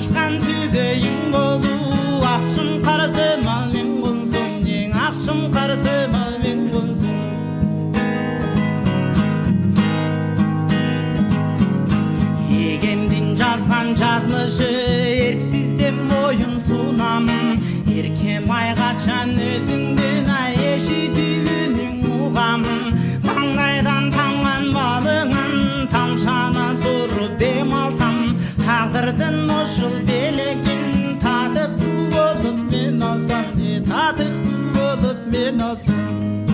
ашқан түгейің болу, ақшым қарсы малмен қонсын, ең ақшым қарсы малмен қонсын. Егемден жазған жазмышы ерксізден мойын сунамын, еркем айғачан өзіңден ай ешітігінің мұғамын. Маңайдан тамған балыңан тамшана сұрып дем алсам, тағдырдың ошыл белеген татықты болып мен алсам, татықты болып мен алсам.